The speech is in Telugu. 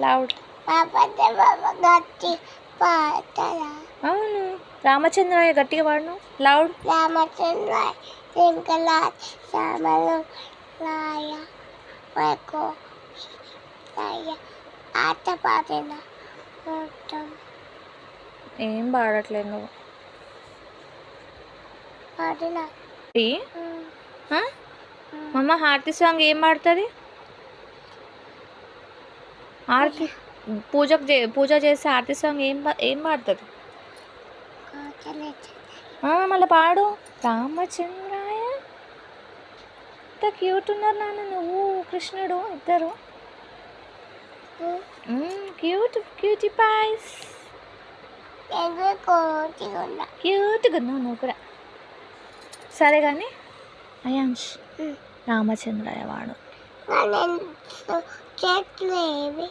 లౌడ్. అవును, రామచంద్రాయ గట్టిగా పాడను. లౌడ్. రామచంద్రాయ శంకరాయ శ్యామలు రాయ వైకో రాయ ఆట పాడిన మొత్తం ఏం పాడట్లేదు నువ్వు. పాడిన మమ్మ హారతి సాంగ్ ఏం పాడుతుంది? హారతి పూజ చేస్తే హారతి సాంగ్ ఏం పాడుతుంది? మళ్ళీ పాడు. రామచంద్రాయ. ఇంత క్యూట్ ఉన్నారు నాన్న నువ్వు కృష్ణుడు ఇద్దరు. క్యూటీ పాయ్స్. క్యూట్గా ఉన్నావు నువ్వు కూడా. సరే కానీ అయాంష్, రామచంద్రాయ వాడు చెట్లు ఏవి